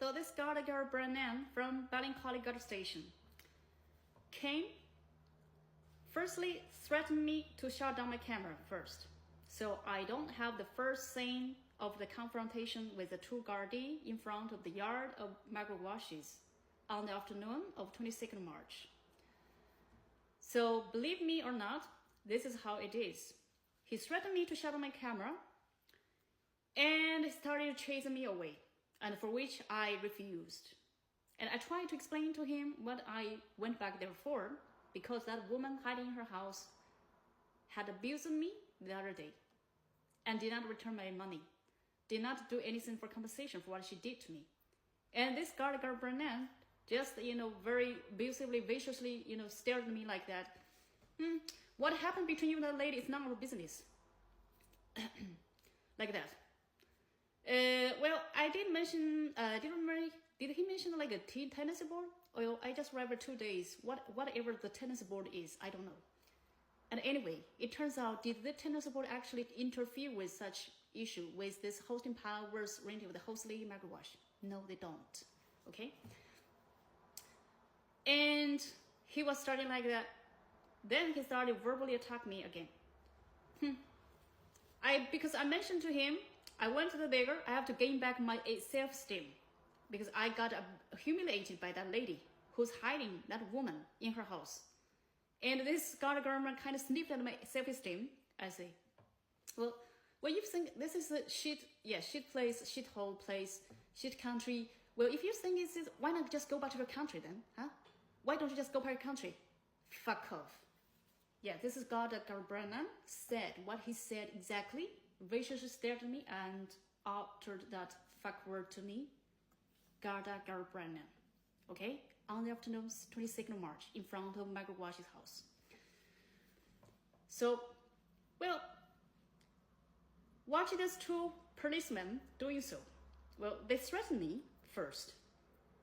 So this Garda girl, Brennan, from Garda station, came, firstly threatened me to shut down my camera first. So I don't have the first scene of the confrontation with the two Gardaí in front of the yard of Margaret Walsh's on the afternoon of 22nd March. So believe me or not, this is how it is. He threatened me to shut down my camera and started chasing me away, and for which I refused. And I tried to explain to him what I went back there for, because that woman hiding in her house had abused me the other day and did not return my money, did not do anything for compensation for what she did to me. And this Garda girl, Brennan, just, very abusively, viciously, stared at me like that. What happened between you and that lady is none of her business. Like that. Well, I did mention, did he mention like a tennis board? Well, I just read for 2 days. Whatever the tennis board is, I don't know. And anyway, it turns out, did the tennis board actually interfere with such issue with this hosting powers renting with the host lady, Margaret Walsh? No, they don't. Okay? And he was starting like that. Then he started verbally attack me again. Because I mentioned to him, I went to the beggar, I have to gain back my self-esteem. Because I got humiliated by that lady who's hiding that woman in her house. And this Garda government kind of sniffed at my self-esteem. I say, well, you think this is a shit place, shithole place, shit country. Well, if you think this is, why not just go back to your country then? Huh? Why don't you just go back to your country? Fuck off. Yeah, this is Garda Brennan said what he said exactly. Viciously stared at me and uttered that fuck word to me. Garda Brennan. Okay? On the afternoon, 22nd March, in front of Margaret Walsh's house. So, well, watching these two policemen doing so. Well, they threatened me first.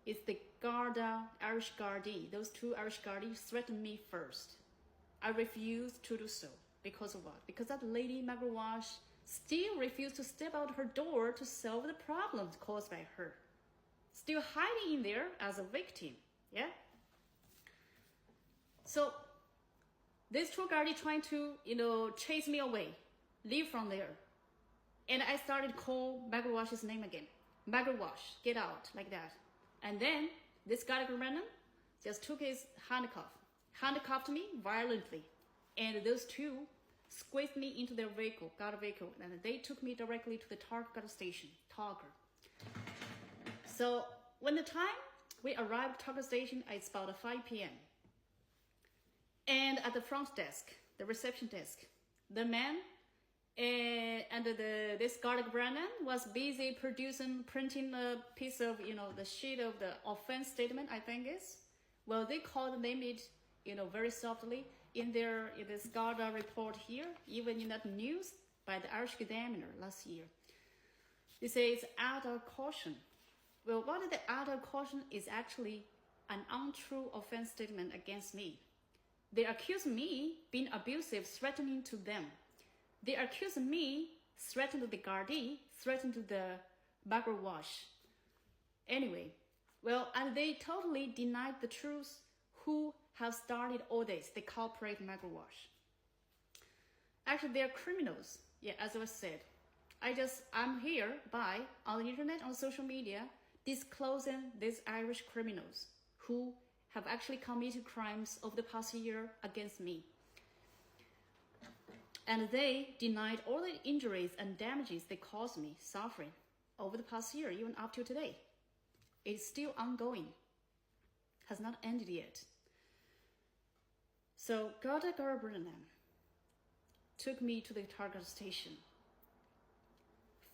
It's the Garda, Irish Gardaí. Those two Irish Gardaí threatened me first. I refused to do so. Because of what? Because that lady, Margaret Walsh, still refused to step out her door to solve the problems caused by her. Still hiding in there as a victim. Yeah? So, these two Gardaí trying to, chase me away. Leave from there. And I started to call Margaret Walsh's name again. Margaret Walsh, get out, like that. And then this guy, Brennan, just took his handcuffed me violently. And those two squeezed me into their vehicle, Garda vehicle, and they took me directly to the Garda station, Target. So when the time we arrived at Target station, it's about 5 p.m. And at the front desk, the reception desk, the man and this Garda Brennan was busy printing a piece of, the sheet of the offense statement, I think is. Well, they named it, very softly in this Garda report here, even in that news by the Irish Examiner last year. They say it's adult caution. Well, what is the adult caution is actually an untrue offense statement against me. They accuse me being abusive, threatening to them. They accuse me threatening to the Gardaí, threatening to the Margaret Walsh. Anyway, well, and they totally denied the truth who have started all this. They culprit Margaret Walsh. Actually, they are criminals. Yeah, as I said. I'm here on the internet, on social media, disclosing these Irish criminals who have actually committed crimes over the past year against me. And they denied all the injuries and damages they caused me suffering over the past year, even up to today. It's still ongoing, has not ended yet. So Garda Brennan took me to the Target station,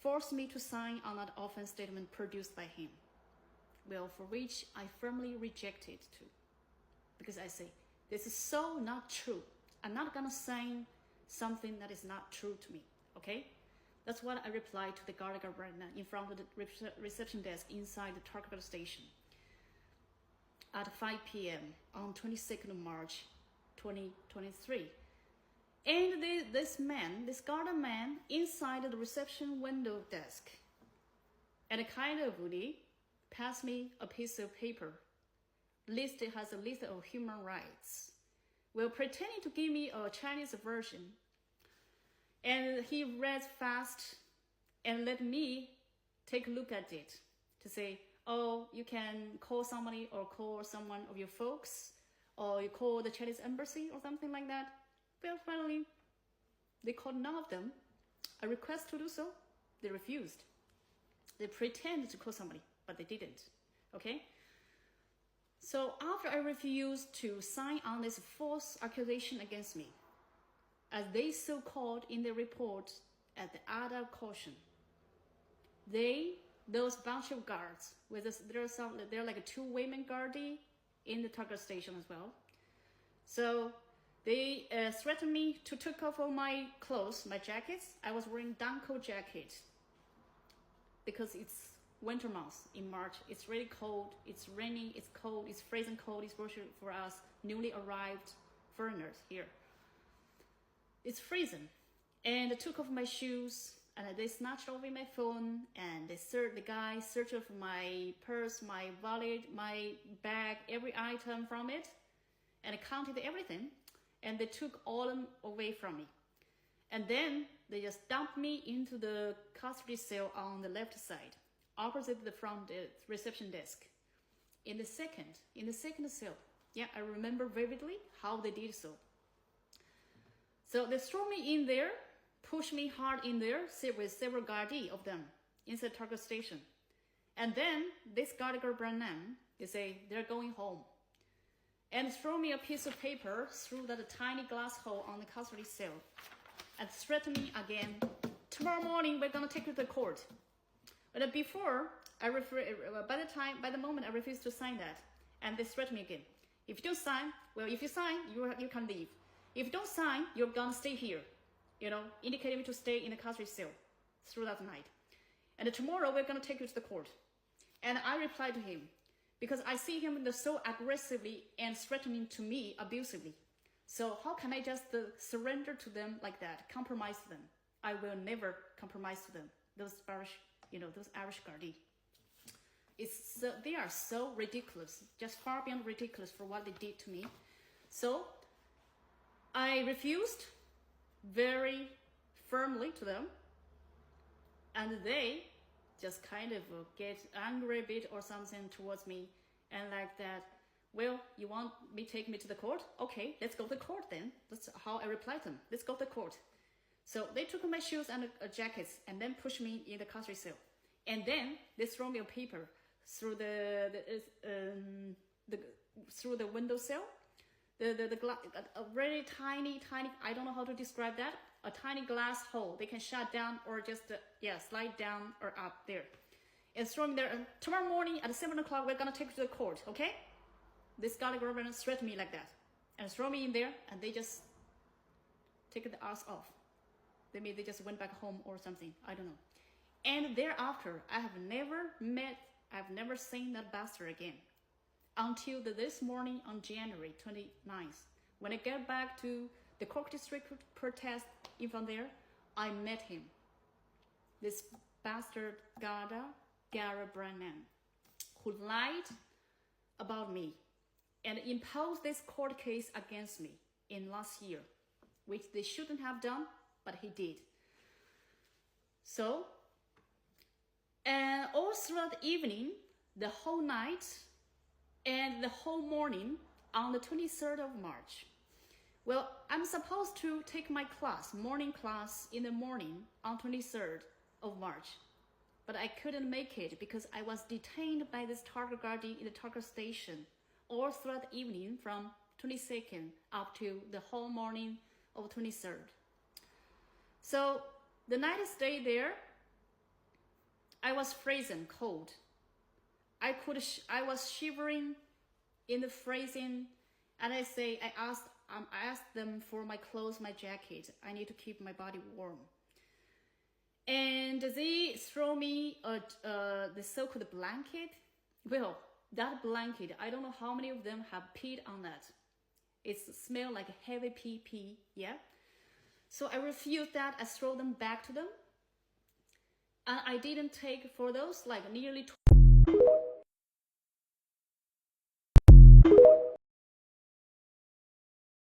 forced me to sign on that offense statement produced by him. Well, for which I firmly rejected too. Because I say, this is so not true. I'm not gonna sign something that is not true to me, okay? That's what I replied to the Garda Brennan in front of the reception desk inside the Target station at 5 p.m. on 22nd of March, 2023. And this Garda man inside the reception window desk, and kind of really passed me a piece of paper. It has a list of human rights. Well, pretending to give me a Chinese version. And he read fast and let me take a look at it to say, oh, you can call somebody or call someone of your folks, or you call the Chinese embassy or something like that. Well, finally, they called none of them. I request to do so. They refused. They pretended to call somebody, but they didn't. Okay? So after I refused to sign on this false accusation against me, as they so called in the report at the other caution, those bunch of guards, there are like 2 women guards in the target station as well. So they threatened me to take off all my clothes, my jackets. I was wearing down coat jacket because it's winter months in March. It's really cold, it's rainy, it's cold, it's freezing cold, especially for us newly arrived foreigners here. It's freezing. And they took off my shoes and they snatched away my phone and the guy searched for my purse, my wallet, my bag, every item from it, and counted everything, and they took all them away from me. And then they just dumped me into the custody cell on the left side, opposite the front reception desk. In the second cell. Yeah, I remember vividly how they did so. So they threw me in there, pushed me hard in there with several guards of them inside target station. And then this Garda Brennan, they say they're going home. And throw me a piece of paper through that tiny glass hole on the custody cell. And threaten me again, tomorrow morning we're gonna take you to the court. But before, by the moment I refused to sign that, and they threatened me again. If you don't sign, well, if you sign, you can leave. If you don't sign, you're gonna stay here. Indicating me to stay in the custody cell through that night. And tomorrow we're gonna take you to the court. And I replied to him, because I see him so aggressively and threatening to me abusively. So how can I just surrender to them like that, compromise to them? I will never compromise to them. Those Irish guards. They are so ridiculous, just far beyond ridiculous for what they did to me. So I refused very firmly to them, and they just kind of get angry a bit or something towards me, and like that, well, you want me to take me to the court? Okay, let's go to the court then. That's how I replied to them. Let's go to the court. So they took my shoes and jackets and then pushed me in the custody cell. And then they threw me a paper through through the window sill. A very tiny, I don't know how to describe that, a tiny glass hole. They can shut down or just, slide down or up there. And throw me there. And tomorrow morning at 7 o'clock, we're going to take you to the court, okay? This Garda government threatened me like that. And throw me in there, and they just take the ass off. They just went back home or something, I don't know. And thereafter, I've never seen that bastard again. Until this morning on January 29th. When I get back to the Cork district protest in front there, I met him. This bastard Garda Brennan, who lied about me and imposed this court case against me in last year, which they shouldn't have done, but he did. So, and all throughout the evening, the whole night, and the whole morning on the 23rd of March. Well, I'm supposed to take my morning class in the morning on 23rd of March. But I couldn't make it because I was detained by this target guard in the target station all throughout the evening from 22nd up to the whole morning of 23rd. So the night I stayed there, I was freezing cold. I was shivering in the freezing, and I asked them for my clothes, my jacket. I need to keep my body warm. And they throw me the so-called blanket. Well, that blanket, I don't know how many of them have peed on that. It smells like heavy pee, yeah? So I refused that. I throw them back to them. And I didn't take for those like nearly